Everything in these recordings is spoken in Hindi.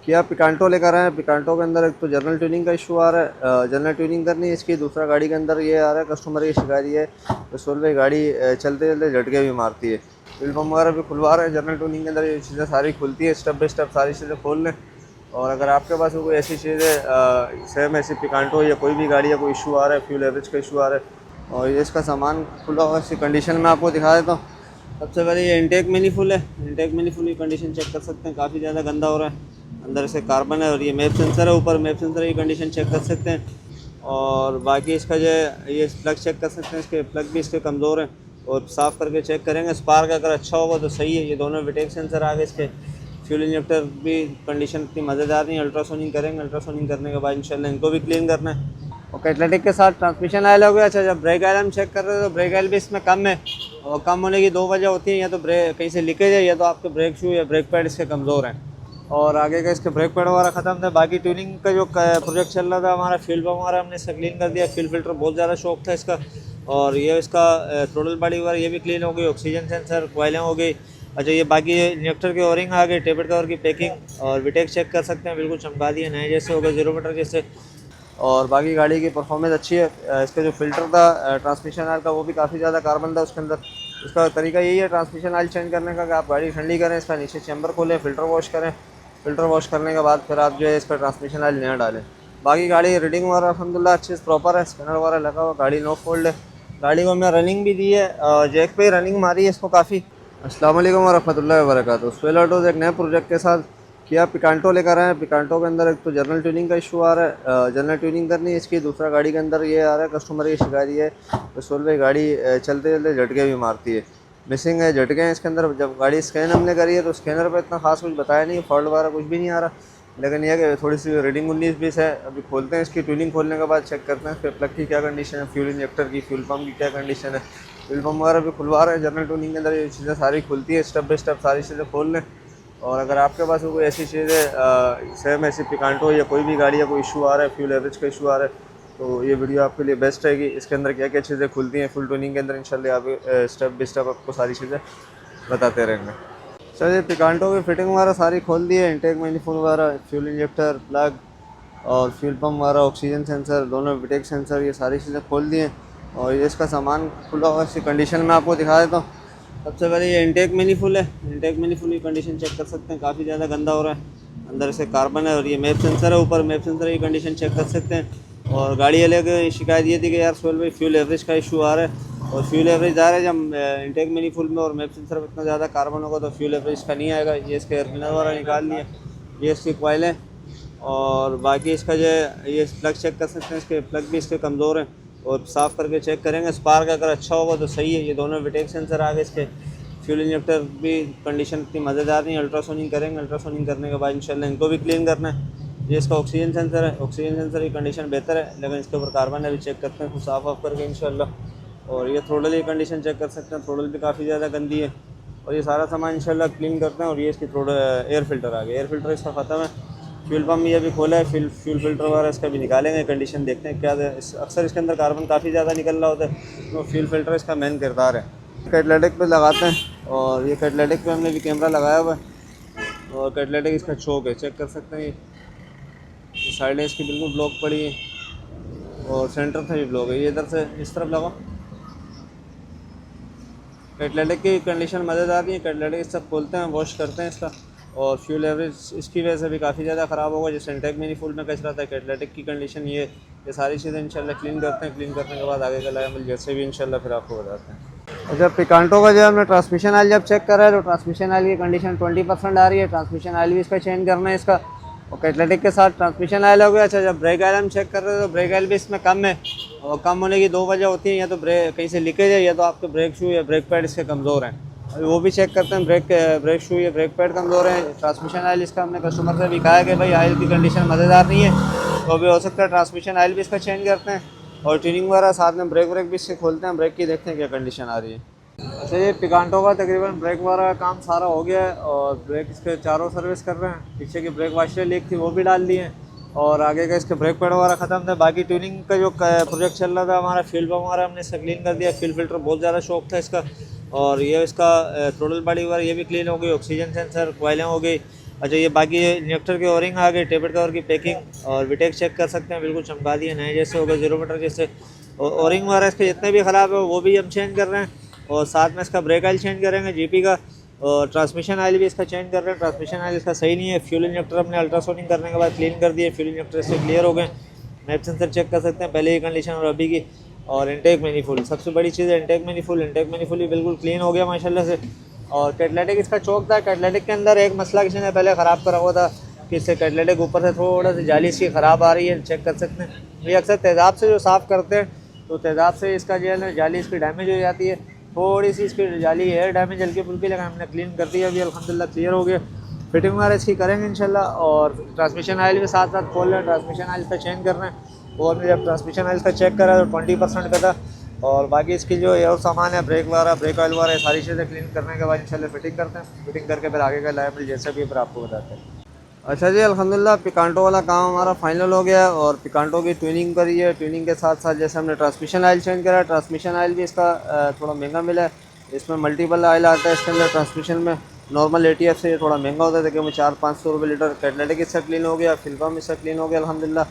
किया पिकांटो लेकर आए हैं। पिकांटो के अंदर एक तो जनरल ट्यूनिंग का इशू आ रहा है, जनरल ट्यूनिंग करनी है इसकी। दूसरा गाड़ी के अंदर ये आ रहा है, कस्टमर की शिकायत ये है तो सोल भाई गाड़ी चलते चलते झटके भी मारती है। फ्यूल पम्प वगैरह भी खुलवा रहे हैं। जनरल ट्यूनिंग के अंदर ये चीज़ें सारी खुलती है, स्टेप बाई स्टेप सारी चीज़ें खोल लें। और अगर आपके पास कोई ऐसी चीज़ें सेम ऐसी पिकांटो या कोई भी गाड़ी या कोई इशू आ रहा है, फ्यूल एवरेज का इशू आ रहा है और ये इसका सामान खुला हुआ इसकी कंडीशन में आपको दिखा देता हूँ। सबसे पहले ये इंटेक मैनिफुल है। इंटेक मैनिफुल की कंडीशन चेक कर सकते हैं, काफ़ी ज़्यादा गंदा हो रहा है। अंदर से कार्बन है और ये मैप सेंसर है, ऊपर मैप सेंसर की कंडीशन चेक कर सकते हैं। और बाकी इसका जो है ये प्लग चेक कर सकते हैं, इसके प्लग भी इसके कमज़ोर हैं और साफ़ करके चेक करेंगे। स्पार्क अगर अच्छा होगा तो सही है। ये दोनों विटेक सेंसर आ गए इसके। फ्यूल इंजेक्टर भी कंडीशन इतनी मज़ेदार नहीं है। अल्ट्रासोनिंग करेंगे, अल्ट्रासोनिंग करने के बाद इंशाल्लाह इनको भी क्लीन करना है। और कैटलिटिक के साथ ट्रांसमिशन ऑयल हो गया। अच्छा, जब ब्रेक ऑयल हम चेक कर रहे थे तो ब्रेक ऑयल भी इसमें कम है और कम होने की दो वजह होती है, या तो ब्रेक कहीं से लीकेज है या तो आपके ब्रेक शू या ब्रेक पैड इसके कमज़ोर हैं और आगे का इसके ब्रेक पैड वगैरह ख़त्म था। बाकी ट्यूनिंग का जो प्रोजेक्ट चल रहा था हमारा, फ्यूल पम्प वगैरह हमने इसका क्लीन कर दिया। फ्यूल फिल्टर बहुत ज़्यादा शौक था इसका। और ये इसका थ्रोटल बॉडी वगैरह ये भी क्लीन हो गई। ऑक्सीजन सेंसर कोयलें हो गई। अच्छा, ये बाकी इंजेक्टर के ओरिंग आ गए, टेबल कवर की पैकिंग और विटेक चेक कर सकते हैं, बिल्कुल चमका दिए नए जैसे हो गए, 0 मीटर जैसे। और बाकी गाड़ी की परफॉर्मेंस अच्छी है। इसका जो फ़िल्टर था ट्रांसमिशन ऑयल का वो भी काफ़ी ज़्यादा कार्बन था उसके अंदर। इसका तरीका यही है ट्रांसमिशन ऑयल चेंज करने का कि आप गाड़ी ठंडी करें, इसका नीचे चैम्बर खोलें, फ़िल्टर वॉश करें। फ़िल्टर वॉश करने के बाद फिर आप जो है इसका ट्रांसमिशन ऑयल नया डालें। बाकी गाड़ी रीडिंग वगैरह अल्हम्दुलिल्लाह अच्छी प्रॉपर है, स्कैनर वगैरह लगा हुआ, गाड़ी नो फोल्ड है। गाड़ी को हमने रनिंग भी दी है, जैक पे ही रनिंग मारी है इसको काफ़ी। अस्सलाम वालेकुम वरहमतुल्लाहि वबरकातुहू। स्वेल ऑटोज़ एक नए प्रोजेक्ट के साथ किया पिकांटो लेकर आए हैं। पिकांटो के अंदर एक तो जनरल ट्यूनिंग का इशू आ रहा है, जनरल ट्यूनिंग करनी है इसकी। दूसरा गाड़ी के अंदर ये आ रहा है, कस्टमर की शिकायत ये है तो सोल भाई गाड़ी चलते चलते झटके भी मारती है, मिसिंग है, झटके हैं इसके अंदर। जब गाड़ी स्कैन हमने करी है तो स्कैनर पर इतना खास कुछ बताया नहीं, फॉल्ट वगैरह कुछ भी नहीं आ रहा, लेकिन यह कि थोड़ी सी रीडिंग 19-20 है। अभी खोलते हैं इसकी ट्यूनिंग, खोलने के बाद चेक करते हैं फिर प्लग की क्या कंडीशन है, फ्यूल इंजेक्टर की, फ्यूल पम्प की क्या कंडीशन है। फ्यूल पम्प वगैरह भी खुलवा रहे हैं। जनरल ट्यूनिंग के अंदर ये चीज़ें सारी खुलती है, स्टेप बाई स्टेप सारी चीज़ें खोल लें। और अगर आपके पास कोई ऐसी चीज़ें सेम ऐसी पिकांटो या कोई भी गाड़ी या कोई इशू आ रहा है, फ्यूल एवरेज का इशू आ रहा है तो ये वीडियो आपके लिए बेस्ट रहेगी। इसके अंदर क्या क्या चीज़ें खुलती हैं फुल ट्यूनिंग के अंदर, इंशाल्लाह आप स्टेप बाई स्टेप आपको सारी चीज़ें बताते रहेंगे। चलिए, पिकांटो की फिटिंग वगैरह सारी खोल दी है, इंटेक मैनिफोल्ड वगैरह, फ्यूल इंजेक्टर, प्लग और फ्यूल पम्प वगैरह, ऑक्सीजन सेंसर, दोनों विटेक सेंसर, ये सारी चीज़ें खोल दी हैं। और ये इसका सामान खुला हुआ इसकी कंडीशन में आपको दिखा देता हूँ। सबसे पहले ये इंटेक मैनिफुल है। इंटेक मैनिफुल की कंडीशन चेक कर सकते हैं, काफ़ी ज़्यादा गंदा हो रहा है। अंदर से कार्बन है और ये मैप सेंसर है, ऊपर मैप सेंसर की कंडीशन चेक कर सकते हैं। और गाड़ी वाले की शिकायत ये थी कि यार सोहेल भाई फ्यूल एवरेज का इशू आ रहा है और फ्यूल एवरेज आ रहा है जब इंटेक मैनिफुल में और मैप सेंसर में इतना ज़्यादा कार्बन होगा तो फ्यूल एवरेज का नहीं आएगा। ये इसके एयर क्लीनर वगैरह निकाल लिए, ये इसकी कोयलें और बाकी इसका जो है ये प्लग चेक कर सकते हैं, इसके प्लग भी इसके कमज़ोर हैं और साफ़ करके चेक करेंगे। स्पार्क अगर अच्छा होगा तो सही है। ये दोनों विटेक सेंसर आ गए इसके। फ्यूल इंजेक्टर भी कंडीशन इतनी मज़ेदार नहीं है। अल्ट्रासोनिंग करेंगे, अल्ट्रासोनिंग करने के बाद इंशाल्लाह इनको भी क्लीन करना है। ये इसका ऑक्सीजन सेंसर है, ऑक्सीजन सेंसर की कंडीशन बेहतर है लेकिन इसके ऊपर कार्बन है, भी चेक करते हैं कुछ साफ़ ऑफ करके इंशाल्लाह। और ये थ्रोटल की कंडीशन चेक कर सकते हैं, थ्रोटल भी काफ़ी ज़्यादा गंदी है। और ये सारा सामान इंशाल्लाह क्लीन करते हैं। और ये इसकी थ्रोटल एयर फिल्टर आ गया, एयर फिल्टर इसका ख़त्म है। फ्यूल पम्प ये भी खोला है, फ्यूल फिल्टर वगैरह इसका भी निकालेंगे, कंडीशन देखते हैं क्या है। अक्सर इसके अंदर कार्बन काफ़ी ज़्यादा निकल रहा होता है तो फ्यूल फिल्टर इसका मेन किरदार है। कैटलिटिक पे लगाते हैं और ये कैटलिटिक पे हमने भी कैमरा लगाया हुआ है और कैटलिटिक इसका चोक है, चेक कर सकते हैं। ये साइडें इसकी बिल्कुल ब्लॉक पड़ी है और सेंटर से भी ब्लॉक है। ये इधर से इस तरफ लगा। कैटलिटिक की कंडीशन मज़ेदार नहीं है। कैटलिटिक इस सब खोलते हैं, वॉश करते हैं इसका। और फ्यूल एवरेज इसकी वजह से भी काफ़ी ज़्यादा ख़राब होगा, जैसे इंटेक मैनिफोल्ड में कच रहा था। कैटलिटिक की कंडीशन ये सारी चीज़ें इंशाल्लाह क्लीन करते हैं। क्लीन करने के बाद आगे का लाइमल जैसे भी इंशाल्लाह फिर आपको बताते हैं। और जब पिकांटो का जो हमने ट्रांसमिशन ऑयल जब चेक करा है तो ट्रांसमिशन ऑयल की कंडीशन 20% आ रही है। ट्रांसमिशन ऑयल भी इसका चेंज करना है इसका। और कैटलिटिक के साथ ट्रांसमिशन ऑयल हो गया। अच्छा, जब ब्रेक ऑयल हम चेक कर रहे थे तो ब्रेक ऑयल भी इसमें कम है और कम होने की दो वजह होती हैं, या तो ब्रेक कहीं से लीकेज है या तो आपके ब्रेक शू या ब्रेक पैड इसके कमज़ोर हैं। अभी वो भी चेक करते हैं, ब्रेक शू या ब्रेक पैड कमज़ोर है। ट्रांसमिशन ऑयल इसका हमने कस्टमर से भी कहा है कि भाई ऑयल की कंडीशन मज़ेदार नहीं है तो अभी हो सकता है ट्रांसमिशन ऑयल भी इसका चेंज करते हैं और ट्यूनिंग वगैरह साथ में ब्रेक भी इससे खोलते हैं, ब्रेक की देखते हैं क्या कंडीशन आ रही है। अच्छा, ये पिकांटो का तकरीबन ब्रेक वगैरह का काम सारा हो गया है और ब्रेक इसके चारों सर्विस कर रहे हैं। पीछे की ब्रेक वाशर लीक थी वो भी डाल दी है और आगे का इसके ब्रेक पैड वगैरह ख़त्म था। बाकी ट्यूनिंग का जो प्रोजेक्ट चल रहा था हमारा, फ्यूल पम्प वगैरह हमने इसका क्लीन कर दिया। फ्यूल फिल्टर बहुत ज़्यादा शौक था इसका और ये इसका थ्रोटल बॉडी वगैरह ये भी क्लीन हो गई। ऑक्सीजन सेंसर कोयलें हो गई। अच्छा ये बाकी इंजेक्टर के ओरिंग आ गए, टेबल कवर की पैकिंग और विटेक चेक कर सकते हैं, बिल्कुल चमका दिए नए जैसे हो गए, 0 मीटर जैसे। और ओरिंग वगैरह इसके जितने भी ख़राब है वो भी हम चेंज कर रहे हैं, और साथ में इसका ब्रेक ऑयल चेंज करेंगे जीपी का, और ट्रांसमिशन ऑयल भी इसका चेंज कर रहे हैं। ट्रांसमिशन ऑयल इसका सही नहीं है। फ्यूल इंजेक्टर हमने अल्ट्रासोनिक करने के बाद क्लीन कर दिए, फ्यूल इंजेक्टर इससे क्लियर हो गए। मैप सेंसर चेक कर सकते हैं पहले की कंडीशन और अभी की। और इनटेक मैनीफोल्ड सबसे बड़ी चीज़ है, इनटेक मैनीफोल्ड भी बिल्कुल क्लीन हो गया माशाल्लाह से। और कैटलेटिक इसका चौक था, कैटलेटिक के अंदर एक मसला किसी ने पहले ख़राब करा हुआ था कि इससे कैटलेटिक ऊपर से थोड़ा सी जाली इसकी ख़राब आ रही है, चेक कर सकते हैं। ये अक्सर तेज़ाब से जो साफ़ करते हैं तो तेज़ाब से इसका जो है ना जाली इसकी डैमेज हो जाती है, थोड़ी सी इसकी जाली है डैमेज हल्की फुल्की, लेकिन हमने क्लीन कर दिया अभी अल्हम्दुलिल्लाह क्लियर हो गया। फिटिंग वगैरह इसकी करेंगे इंशाल्लाह। और ट्रांसमिशन ऑयल भी साथ साथ खोल रहे हैं, ट्रांसमिशन ऑयल का चेंज कर रहे हैं। और मैं जब ट्रांसमिशन ऑयल का चेक करा तो 20% का था। और बाकी इसकी जो और सामान है, ब्रेक वगैरह, ब्रेक ऑयल वगैरह, सारी चीज़ें क्लीन करने के बाद इंशाल्लाह फिटिंग करते हैं। फिटिंग करके फिर आगे का लाइबिलिटी जैसा भी है फिर आपको बताते हैं। अच्छा जी, अल्हम्दुलिल्लाह पिकांटो वाला काम हमारा फाइनल हो गया है और पिकांटो की ट्यूनिंग करी है। ट्यूनिंग के साथ साथ जैसे हमने ट्रांसमिशन ऑयल चेंज करा है, ट्रांसमिशन ऑयल भी इसका थोड़ा महंगा मिला है। इसमें मल्टीपल ऑयल आता है इसके अंदर ट्रांसमिशन में। नॉर्मल एटीएफ से ये थोड़ा महंगा होता है, देखिए 400-500 रुपये लीटर। कैटलेटिक इससे क्लीन हो गया, फिल्पम इससे क्लीन हो गया अल्हम्दुलिल्लाह।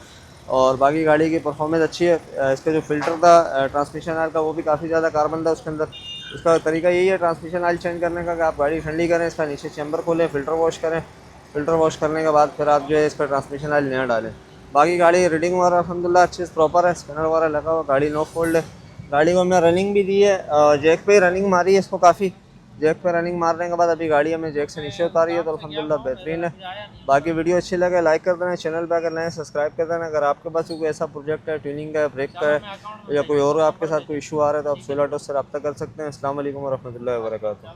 और बाकी गाड़ी की परफॉर्मेंस अच्छी है। इसका जो फ़िल्टर था ट्रांसमिशन ऑयल का वो भी काफ़ी ज़्यादा कार्बन था उसके अंदर। इसका तरीका यही है ट्रांसमिशन ऑयल चेंज करने का कि आप गाड़ी ठंडी करें, इसका नीचे चैम्बर खोलें, फ़िल्टर वॉश करें। फ़िल्टर वॉश करने के बाद फिर आप जो है इसका ट्रांसमिशन ऑयल नया डालें। बाकी गाड़ी रीडिंग वगैरह अल्हम्दुलिल्लाह अच्छी प्रॉपर है, स्कैनर वगैरह लगा हुआ, गाड़ी नो फॉल्ट है। गाड़ी को हमने रनिंग भी दी है, जैक पे रनिंग मारी है इसको काफ़ी। जैक पे रनिंग मारने के बाद अभी गाड़ी हमें जैक से नीचे उतारी है, तो अल्हम्दुलिल्लाह बेहतरीन है। बाकी वीडियो अच्छी लगे लाइक कर देना, चैनल पे अगर नए सब्सक्राइब कर देना। अगर आपके पास कोई ऐसा प्रोजेक्ट है ट्यूनिंग का है, ब्रेक का है, या कोई और आपके साथ कोई इशू आ रहा है तो आप सोलह से रब्ता कर सकते हैं। अस्सलाम वालेकुम वरहमतुल्लाहि वबरकातुहू।